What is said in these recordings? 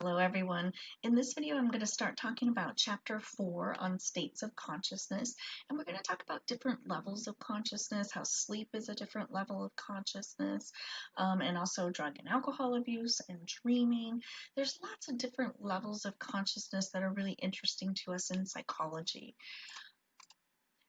Hello everyone. In this video I'm going to start talking about chapter 4 on states of consciousness, and we're going to talk about different levels of consciousness, how sleep is a different level of consciousness, and also drug and alcohol abuse and dreaming. There's lots of different levels of consciousness that are really interesting to us in psychology.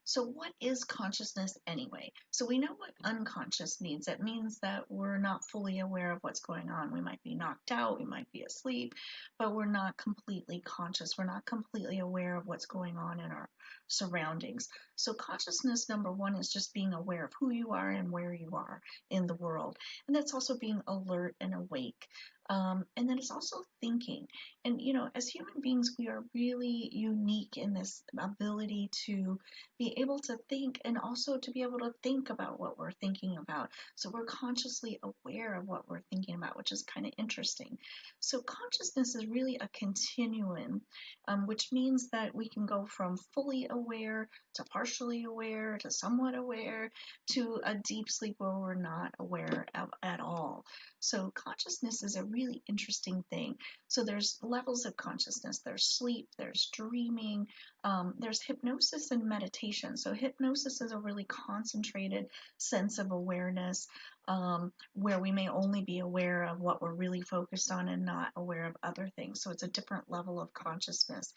So what is consciousness anyway? So we know what unconscious means. It means that we're not fully aware of what's going on. We might be knocked out, we might be asleep, but we're not completely conscious. We're not completely aware of what's going on in our surroundings. So consciousness number one is just being aware of who you are and where you are in the world. And that's also being alert and awake. And then it's also thinking. And, as human beings, we are really unique in this ability to be able to think and also to be able to think about what we're thinking about. So we're consciously aware of what we're thinking about, which is kind of interesting. So consciousness is really a continuum, which means that we can go from fully aware to partially aware to somewhat aware to a deep sleep where we're not aware of at all. So consciousness is a really interesting thing. So there's levels of consciousness. There's sleep, there's dreaming, there's hypnosis and meditation. So hypnosis is a really concentrated sense of awareness, where we may only be aware of what we're really focused on and not aware of other things. So it's a different level of consciousness.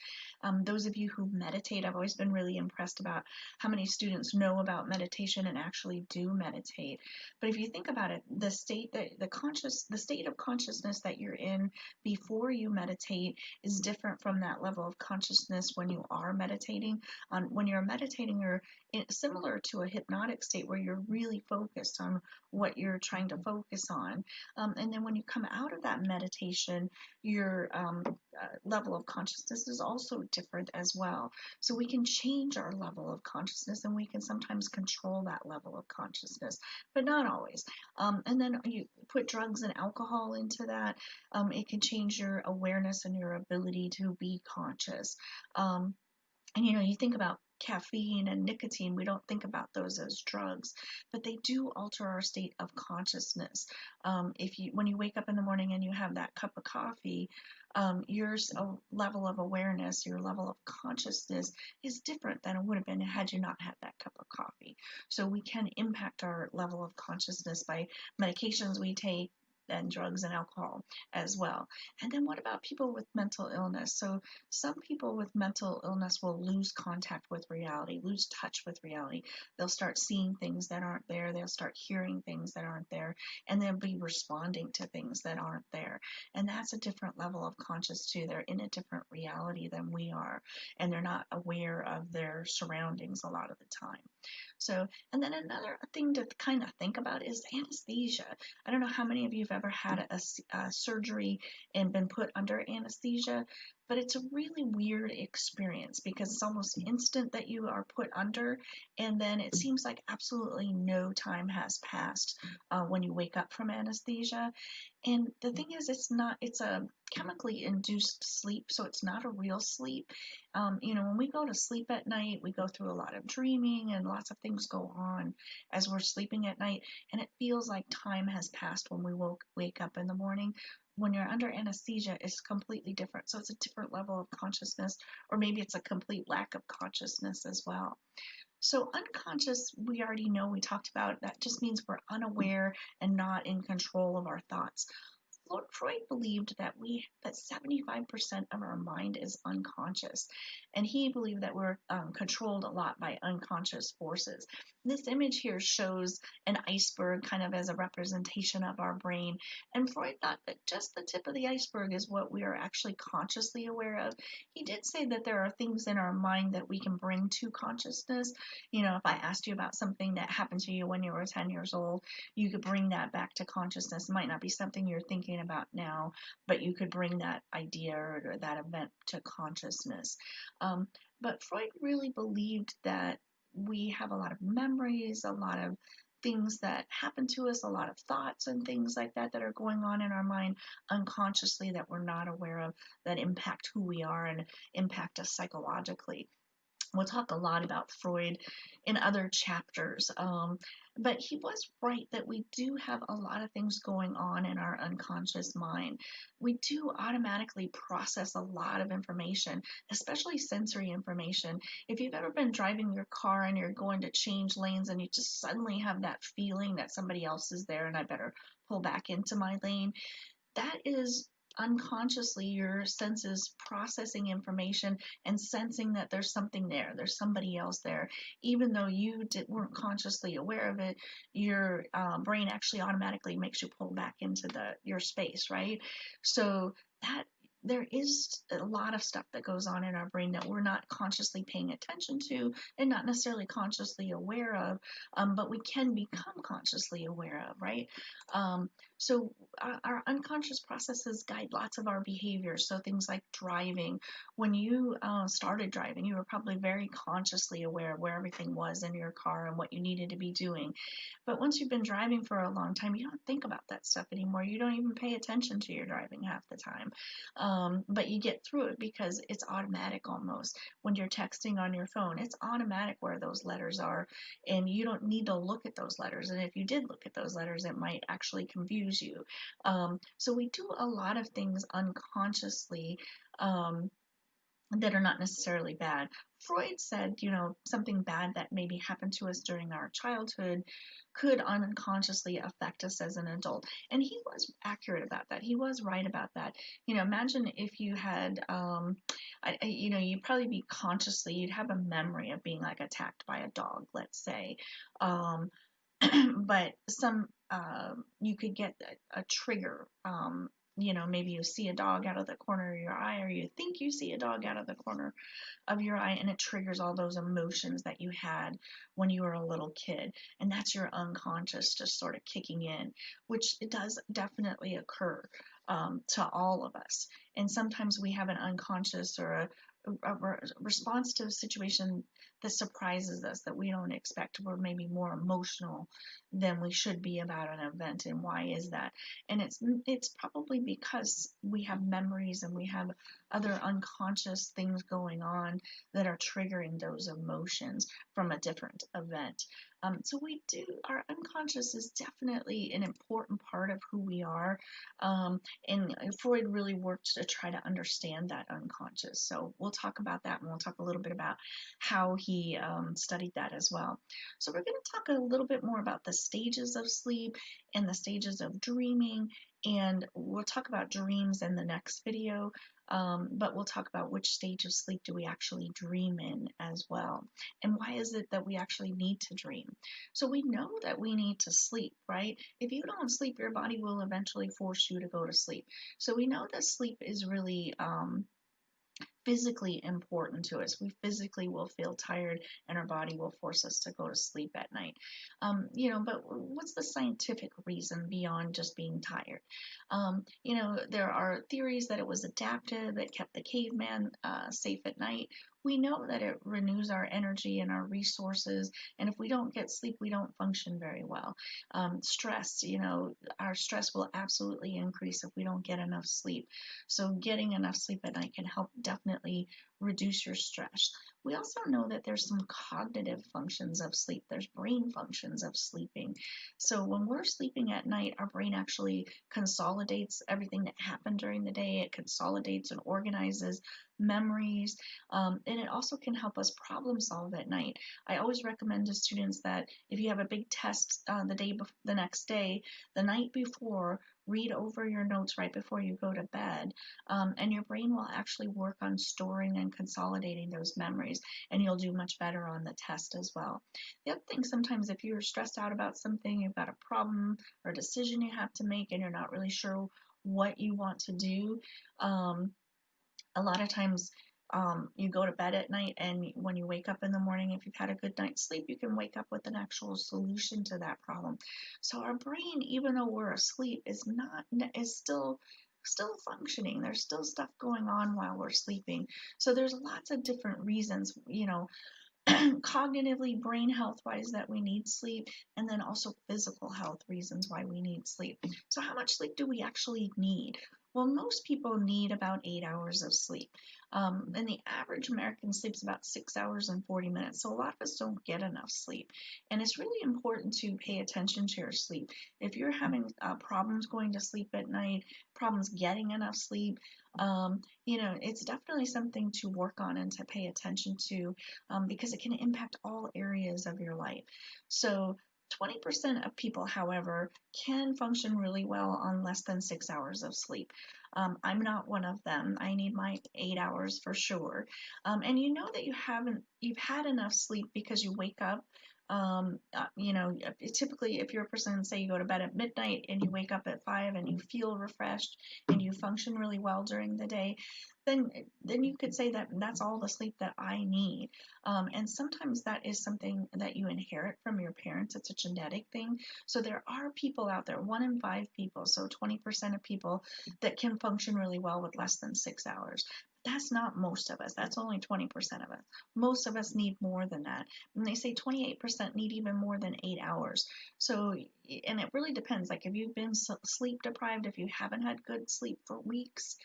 Those of you who meditate, I've always been really impressed about how many students know about meditation and actually do meditate. But if you think about it, the state of consciousness that you're in before you meditate is different from that level of consciousness when you are meditating. When you're meditating, you're similar to a hypnotic state where you're really focused on what you're trying to focus on. And then when you come out of that meditation, your level of consciousness is also different as well. So we can change our level of consciousness, and we can sometimes control that level of consciousness, but not always. And then you put drugs and alcohol into that, it can change your awareness and your ability to be conscious. And you think about caffeine and nicotine, we don't think about those as drugs, but they do alter our state of consciousness. When you wake up in the morning and you have that cup of coffee, your level of awareness, your level of consciousness is different than it would have been had you not had that cup of coffee. So we can impact our level of consciousness by medications we take, and drugs and alcohol as well. And then what about people with mental illness? So some people with mental illness will lose contact with reality, lose touch with reality. They'll start seeing things that aren't there. They'll start hearing things that aren't there, and they'll be responding to things that aren't there. And that's a different level of conscious too. They're in a different reality than we are, and they're not aware of their surroundings a lot of the time. So, and then another thing to kind of think about is anesthesia. I don't know how many of you have ever had a surgery and been put under anesthesia, but it's a really weird experience because it's almost instant that you are put under, and then it seems like absolutely no time has passed when you wake up from anesthesia. And the thing is, it's a chemically induced sleep, so it's not a real sleep. When we go to sleep at night, we go through a lot of dreaming and lots of things go on as we're sleeping at night, and it feels like time has passed when we wake up in the morning. When you're under anesthesia, it's completely different. So it's a different level of consciousness, or maybe it's a complete lack of consciousness as well. So unconscious, we already know, we talked about, that just means we're unaware and not in control of our thoughts. Freud believed that 75% of our mind is unconscious, and he believed that we're controlled a lot by unconscious forces. This image here shows an iceberg kind of as a representation of our brain, and Freud thought that just the tip of the iceberg is what we are actually consciously aware of. He did say that there are things in our mind that we can bring to consciousness. If I asked you about something that happened to you when you were 10 years old, you could bring that back to consciousness. It might not be something you're thinking about now, but you could bring that idea or that event to consciousness. But Freud really believed that we have a lot of memories, a lot of things that happen to us, a lot of thoughts and things like that that are going on in our mind unconsciously that we're not aware of, that impact who we are and impact us psychologically. We'll talk a lot about Freud in other chapters. But he was right that we do have a lot of things going on in our unconscious mind. We do automatically process a lot of information, especially sensory information. If you've ever been driving your car and you're going to change lanes and you just suddenly have that feeling that somebody else is there and I better pull back into my lane, that is unconsciously your senses processing information and sensing that there's something there, there's somebody else there. Even though you weren't consciously aware of it, your brain actually automatically makes you pull back into your space, right? So that there is a lot of stuff that goes on in our brain that we're not consciously paying attention to and not necessarily consciously aware of, but we can become consciously aware of, right? So our unconscious processes guide lots of our behaviors. So things like driving. When you started driving, you were probably very consciously aware of where everything was in your car and what you needed to be doing. But once you've been driving for a long time, you don't think about that stuff anymore. You don't even pay attention to your driving half the time. But you get through it because it's automatic almost. When you're texting on your phone, it's automatic where those letters are, and you don't need to look at those letters. And if you did look at those letters, it might actually confuse you. So we do a lot of things unconsciously that are not necessarily bad. Freud said, something bad that maybe happened to us during our childhood could unconsciously affect us as an adult. And he was accurate about that. He was right about that. Imagine if you had, you'd probably be you'd have a memory of being like attacked by a dog, let's say. But you could get a trigger. Maybe you see a dog out of the corner of your eye, or you think you see a dog out of the corner of your eye, and it triggers all those emotions that you had when you were a little kid. And that's your unconscious just sort of kicking in, which it does definitely occur to all of us. And sometimes we have an unconscious or a response to a situation that surprises us that we don't expect. We're maybe more emotional than we should be about an event. And why is that? And it's probably because we have memories and we have other unconscious things going on that are triggering those emotions from a different event. So our unconscious is definitely an important part of who we are. And Freud really worked to try to understand that unconscious. So we'll talk about that, and we'll talk a little bit about how he studied that as well. So we're going to talk a little bit more about the stages of sleep and the stages of dreaming, and we'll talk about dreams in the next video. But we'll talk about which stage of sleep do we actually dream in as well, and why is it that we actually need to dream. So we know that we need to sleep, right? If you don't sleep, your body will eventually force you to go to sleep. So we know that sleep is really physically important to us. We physically will feel tired and our body will force us to go to sleep at night. But what's the scientific reason beyond just being tired? There are theories that it was adaptive, it kept the caveman safe at night. We know that it renews our energy and our resources, and if we don't get sleep, we don't function very well. Stress, our stress will absolutely increase if we don't get enough sleep. So getting enough sleep at night can help definitely reduce your stress. We also know that there's some cognitive functions of sleep. There's brain functions of sleeping. So when we're sleeping at night, our brain actually consolidates everything that happened during the day. It consolidates and organizes memories, and it also can help us problem solve at night. I always recommend to students that if you have a big test the next day, the night before, read over your notes right before you go to bed, and your brain will actually work on storing and consolidating those memories, and you'll do much better on the test as well. The other thing, sometimes if you're stressed out about something, you've got a problem or a decision you have to make and you're not really sure what you want to do, a lot of times you go to bed at night, and when you wake up in the morning, if you've had a good night's sleep, you can wake up with an actual solution to that problem. So our brain, even though we're asleep, is still functioning. There's still stuff going on while we're sleeping. So there's lots of different reasons, cognitively, brain health wise, that we need sleep, and then also physical health reasons why we need sleep. So how much sleep do we actually need? Well, most people need about 8 hours of sleep. And the average American sleeps about 6 hours and 40 minutes. So a lot of us don't get enough sleep. And it's really important to pay attention to your sleep. If you're having problems going to sleep at night, problems getting enough sleep, it's definitely something to work on and to pay attention to because it can impact all areas of your life. So 20% of people, however, can function really well on less than 6 hours of sleep. I'm not one of them. I need my 8 hours for sure. And you know that you've had enough sleep because you wake up. Typically, if you're a person, say you go to bed at midnight and you wake up at 5 and you feel refreshed and you function really well during the day, then you could say that that's all the sleep that I need. And sometimes that is something that you inherit from your parents. It's a genetic thing. So there are people out there, 1 in 5 people, so 20% of people that can function really well with less than 6 hours. That's not most of us. That's only 20% of us. Most of us need more than that. And they say 28% need even more than 8 hours. So, and it really depends. Like if you've been sleep deprived, if you haven't had good sleep for weeks,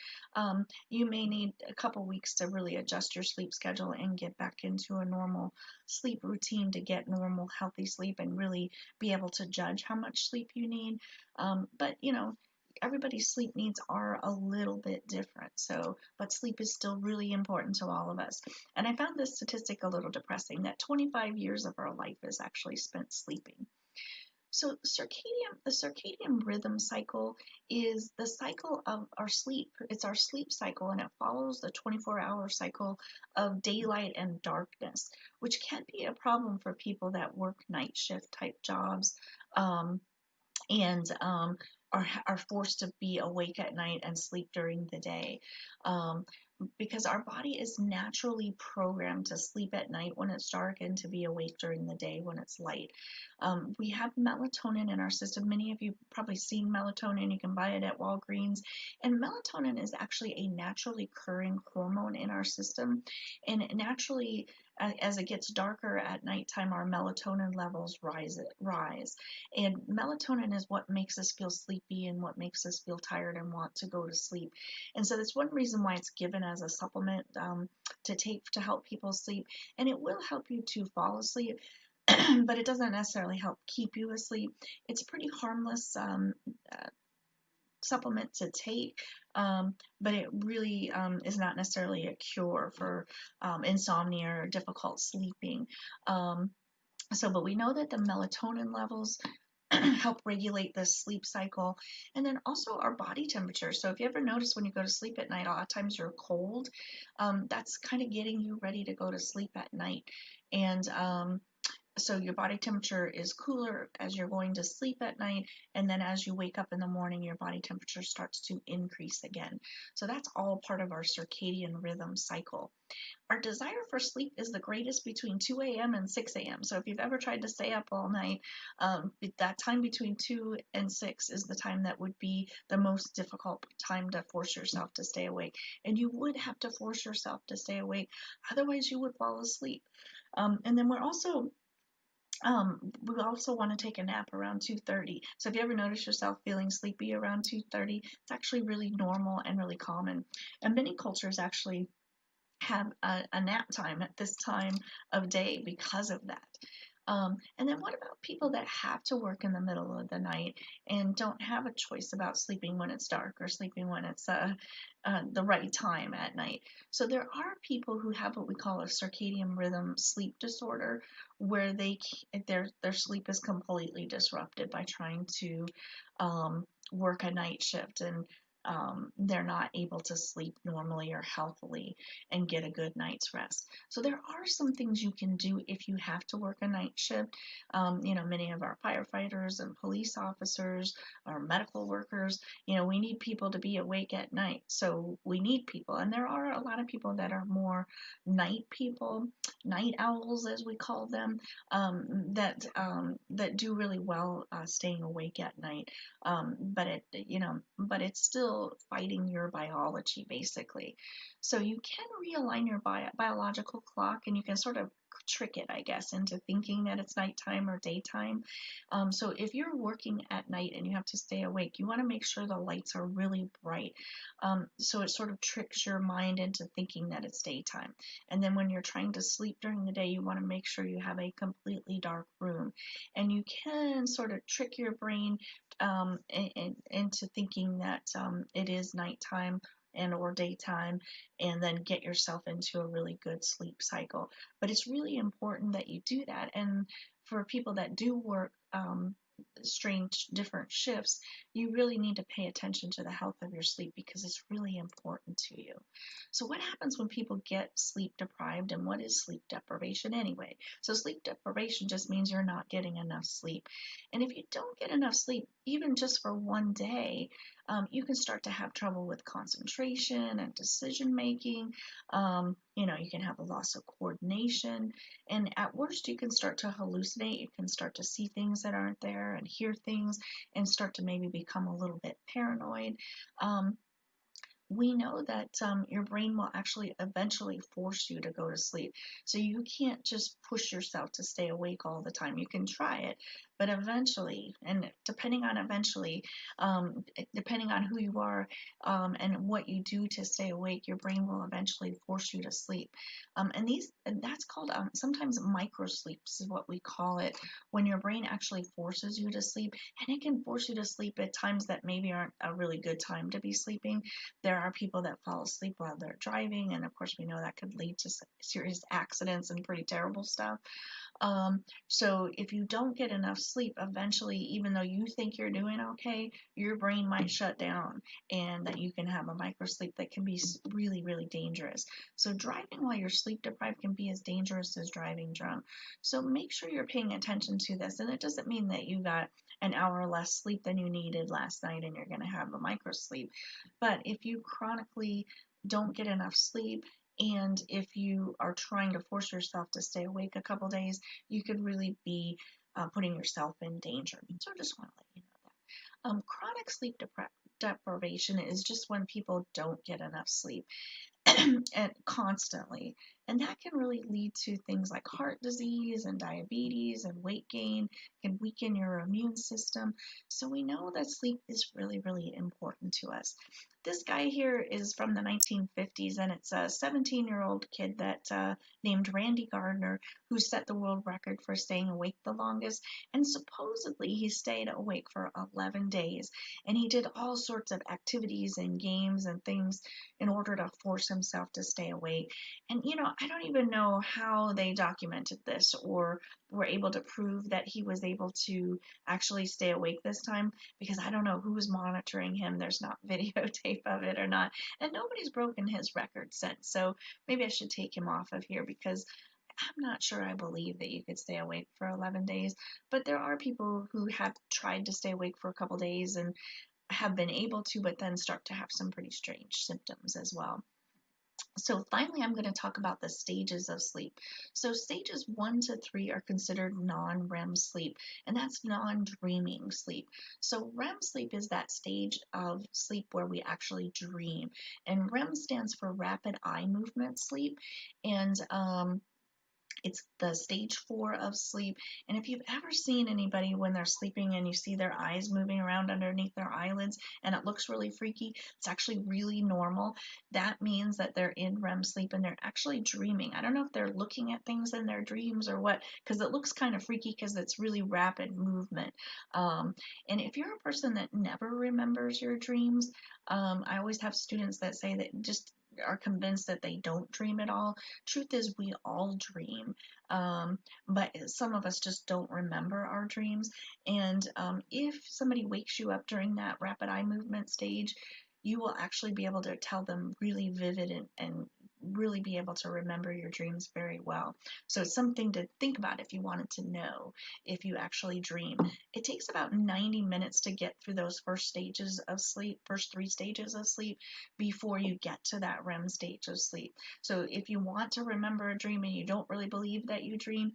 you may need a couple weeks to really adjust your sleep schedule and get back into a normal sleep routine to get normal, healthy sleep and really be able to judge how much sleep you need. But everybody's sleep needs are a little bit different. So, but sleep is still really important to all of us. And I found this statistic a little depressing that 25 years of our life is actually spent sleeping. So the circadian rhythm cycle is the cycle of our sleep. It's our sleep cycle, and it follows the 24-hour cycle of daylight and darkness, which can be a problem for people that work night shift type jobs. And are forced to be awake at night and sleep during the day. Because our body is naturally programmed to sleep at night when it's dark and to be awake during the day when it's light. We have melatonin in our system. Many of you probably seen melatonin. You can buy it at Walgreens. And melatonin is actually a naturally occurring hormone in our system. And naturally, as it gets darker at nighttime, our melatonin levels rise. And melatonin is what makes us feel sleepy and what makes us feel tired and want to go to sleep. And so that's one reason why it's given as a supplement to take to help people sleep. And it will help you to fall asleep. But it doesn't necessarily help keep you asleep. It's a pretty harmless supplement to take, but it really is not necessarily a cure for insomnia or difficult sleeping. But we know that the melatonin levels help regulate the sleep cycle, and then also our body temperature. So if you ever notice when you go to sleep at night, a lot of times you're cold, that's kind of getting you ready to go to sleep at night. And so your body temperature is cooler as you're going to sleep at night, and then as you wake up in the morning, your body temperature starts to increase again. So that's all part of our circadian rhythm cycle. Our desire for sleep is the greatest between 2 a.m. and 6 a.m. So if you've ever tried to stay up all night, that time between 2 and 6 is the time that would be the most difficult time to force yourself to stay awake. And you would have to force yourself to stay awake, otherwise you would fall asleep. And then we also want to take a nap around 2:30. So if you ever notice yourself feeling sleepy around 2:30, it's actually really normal and really common. And many cultures actually have a nap time at this time of day because of that. And then what about people that have to work in the middle of the night and don't have a choice about sleeping when it's dark or sleeping when it's the right time at night? So there are people who have what we call a circadian rhythm sleep disorder, where their sleep is completely disrupted by trying to work a night shift, and they're not able to sleep normally or healthily and get a good night's rest. So there are some things you can do if you have to work a night shift. Many of our firefighters and police officers, our medical workers, we need people to be awake at night. So we need people. And there are a lot of people that are more night people, night owls as we call them, that do really well staying awake at night. But it's still still fighting your biology, basically. So you can realign your biological clock, and you can sort of trick it, I guess, into thinking that it's nighttime or daytime. So if you're working at night and you have to stay awake, you want to make sure the lights are really bright. So it sort of tricks your mind into thinking that it's daytime. And then when you're trying to sleep during the day, you want to make sure you have a completely dark room. And you can sort of trick your brain into thinking that it is nighttime and or daytime, and then get yourself into a really good sleep cycle. But it's really important that you do that. And for people that do work strange different shifts, you really need to pay attention to the health of your sleep, because it's really important to you. So what happens when people get sleep deprived, and what is sleep deprivation anyway? So sleep deprivation just means you're not getting enough sleep. And if you don't get enough sleep, even just for one day, you can start to have trouble with concentration and decision making. You can have a loss of coordination, and at worst, you can start to hallucinate. You can start to see things that aren't there and hear things, and start to maybe become a little bit paranoid. We know that your brain will actually eventually force you to go to sleep. So you can't just push yourself to stay awake all the time. You can try it, but eventually, and depending on who you are and what you do to stay awake, your brain will eventually force you to sleep. And that's called sometimes micro sleeps is what we call it, when your brain actually forces you to sleep, and it can force you to sleep at times that maybe aren't a really good time to be sleeping. There are people that fall asleep while they're driving, and of course we know that could lead to serious accidents and pretty terrible stuff. So if you don't get enough sleep, eventually, even though you think you're doing okay, your brain might shut down, and that you can have a microsleep that can be really, really dangerous. So driving while you're sleep deprived can be as dangerous as driving drunk. So make sure you're paying attention to this, and it doesn't mean that you got an hour less sleep than you needed last night and you're going to have a microsleep. But if you chronically don't get enough sleep, and if you are trying to force yourself to stay awake a couple days, you could really be putting yourself in danger. So I just want to let you know that. Chronic sleep deprivation is just when people don't get enough sleep and constantly. And that can really lead to things like heart disease and diabetes and weight gain, can weaken your immune system. So we know that sleep is really, really important to us. This guy here is from the 1950s, and it's a 17-year-old kid that named Randy Gardner, who set the world record for staying awake the longest. And supposedly he stayed awake for 11 days. And he did all sorts of activities and games and things in order to force himself to stay awake. And I don't even know how they documented this or were able to prove that he was able to actually stay awake this time, because I don't know who was monitoring him. There's not videotape of it or not, and nobody's broken his record since. So maybe I should take him off of here, because I'm not sure I believe that you could stay awake for 11 days, but there are people who have tried to stay awake for a couple days and have been able to, but then start to have some pretty strange symptoms as well. So finally, I'm going to talk about the stages of sleep. So stages 1 to 3 are considered non-REM sleep, and that's non-dreaming sleep. So REM sleep is that stage of sleep where we actually dream, and REM stands for rapid eye movement sleep, and it's the stage 4 of sleep. And if you've ever seen anybody when they're sleeping and you see their eyes moving around underneath their eyelids and it looks really freaky, it's actually really normal. That means that they're in REM sleep and they're actually dreaming. I don't know if they're looking at things in their dreams or what, because it looks kind of freaky because it's really rapid movement. And if you're a person that never remembers your dreams, I always have students that say that just are convinced that they don't dream at all. Truth is, we all dream, but some of us just don't remember our dreams. And if somebody wakes you up during that rapid eye movement stage, you will actually be able to tell them really vivid and really be able to remember your dreams very well. So it's something to think about if you wanted to know if you actually dream. It takes about 90 minutes to get through those first stages of sleep, first 3 stages of sleep, before you get to that REM stage of sleep. So if you want to remember a dream and you don't really believe that you dream,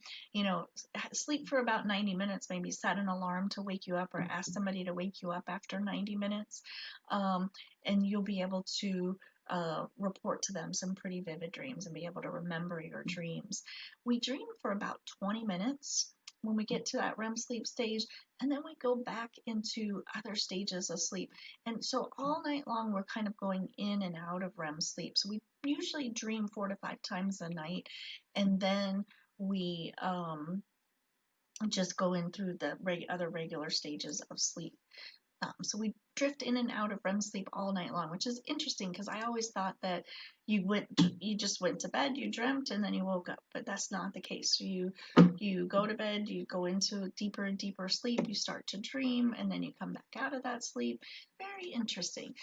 sleep for about 90 minutes, maybe set an alarm to wake you up or ask somebody to wake you up after 90 minutes, and you'll be able to report to them some pretty vivid dreams and be able to remember your dreams. We dream for about 20 minutes when we get to that REM sleep stage, and then we go back into other stages of sleep. And so all night long, we're kind of going in and out of REM sleep. So we usually dream 4 to 5 times a night, and then we just go in through the other regular stages of sleep. So we drift in and out of REM sleep all night long, which is interesting because I always thought that you just went to bed, you dreamt, and then you woke up, but that's not the case. You go to bed, you go into deeper and deeper sleep, you start to dream, and then you come back out of that sleep. Very interesting.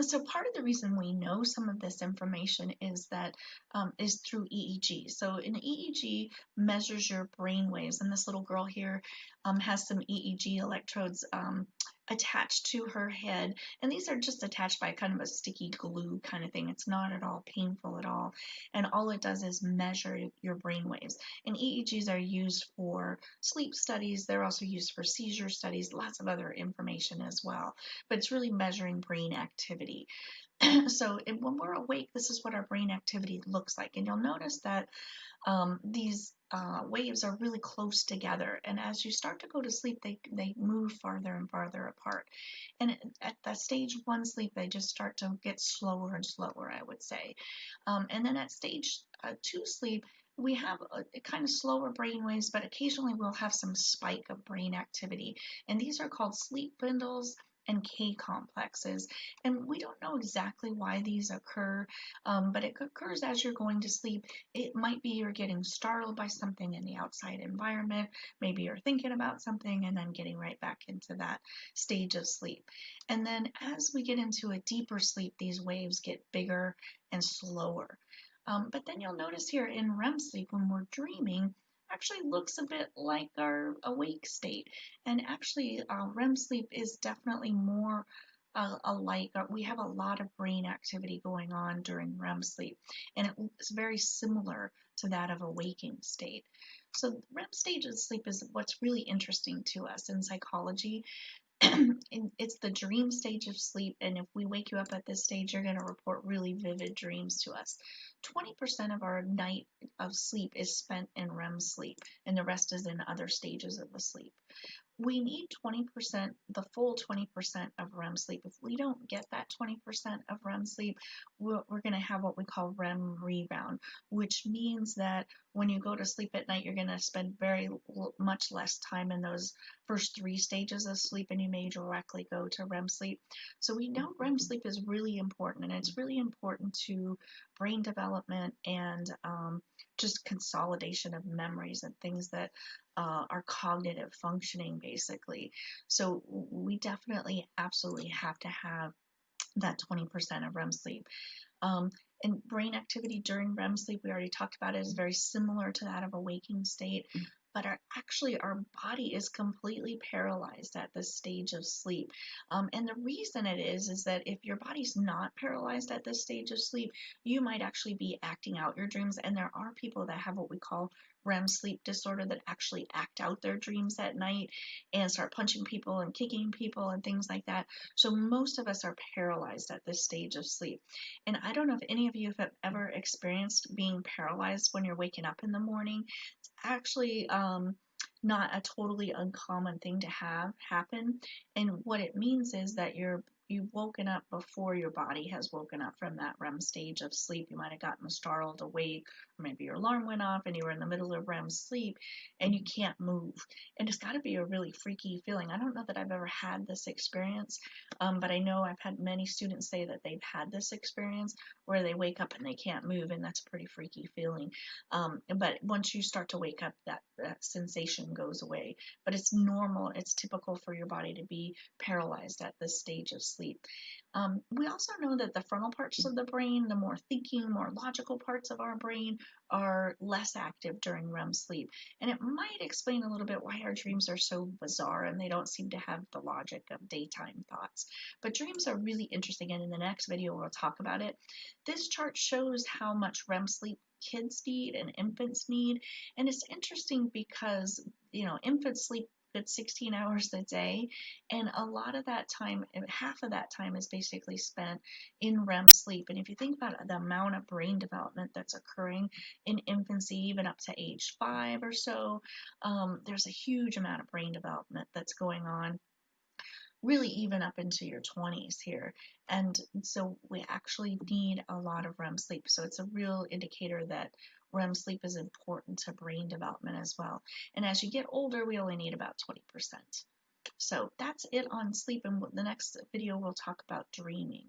So part of the reason we know some of this information is through EEG. So an EEG measures your brain waves, and this little girl here has some EEG electrodes attached to her head, and these are just attached by kind of a sticky glue kind of thing. It's not at all painful at all, and all it does is measure your brain waves. And EEGs are used for sleep studies. They're also used for seizure studies, lots of other information as well, but it's really measuring brain activity. So when we're awake, this is what our brain activity looks like, and you'll notice that these waves are really close together, and as you start to go to sleep, they move farther and farther apart. And at that stage 1 sleep, they just start to get slower and slower, I would say. And then at stage 2 sleep, we have a kind of slower brain waves, but occasionally we'll have some spike of brain activity, and these are called sleep bindles and K complexes. And we don't know exactly why these occur, but it occurs as you're going to sleep. It might be you're getting startled by something in the outside environment. Maybe you're thinking about something and then getting right back into that stage of sleep. And then as we get into a deeper sleep, these waves get bigger and slower. But then you'll notice here in REM sleep, when we're dreaming, actually looks a bit like our awake state. And actually, REM sleep is definitely more alike. We have a lot of brain activity going on during REM sleep, and it's very similar to that of a waking state. So REM stage of sleep is what's really interesting to us in psychology. It's the dream stage of sleep, and if we wake you up at this stage, you're going to report really vivid dreams to us. 20% of our night of sleep is spent in REM sleep, and the rest is in other stages of the sleep. We need 20%, the full 20% of REM sleep. If we don't get that 20% of REM sleep, we're going to have what we call REM rebound, which means that when you go to sleep at night, you're going to spend very much less time in those first 3 stages of sleep, and you may directly go to REM sleep. So we know REM sleep is really important, and it's really important to brain development and just consolidation of memories and things that our cognitive functioning, basically. So we definitely absolutely have to have that 20% of REM sleep. And brain activity during REM sleep, we already talked about it, is very similar to that of a waking state, but our body is completely paralyzed at this stage of sleep. And the reason it is that if your body's not paralyzed at this stage of sleep, you might actually be acting out your dreams. And there are people that have what we call REM sleep disorder that actually act out their dreams at night and start punching people and kicking people and things like that. So most of us are paralyzed at this stage of sleep. And I don't know if any of you have ever experienced being paralyzed when you're waking up in the morning. It's actually not a totally uncommon thing to have happen. And what it means is that you've woken up before your body has woken up from that REM stage of sleep. You might have gotten startled awake, or maybe your alarm went off and you were in the middle of REM sleep and you can't move. And it's got to be a really freaky feeling. I don't know that I've ever had this experience, but I know I've had many students say that they've had this experience where they wake up and they can't move, and that's a pretty freaky feeling. But once you start to wake up, that sensation goes away. But it's normal, it's typical for your body to be paralyzed at this stage of sleep. sleep. We also know that the frontal parts of the brain, the more thinking, more logical parts of our brain, are less active during REM sleep. And it might explain a little bit why our dreams are so bizarre and they don't seem to have the logic of daytime thoughts. But dreams are really interesting, and in the next video we'll talk about it. This chart shows how much REM sleep kids need and infants need. And it's interesting because, infants sleep good 16 hours a day, and a lot of that time, half of that time is basically spent in REM sleep. And if you think about the amount of brain development that's occurring in infancy, even up to age 5 or so, there's a huge amount of brain development that's going on, really even up into your 20s here. And so we actually need a lot of REM sleep. So it's a real indicator that REM sleep is important to brain development as well. And as you get older, we only need about 20%. So that's it on sleep. And the next video, we'll talk about dreaming.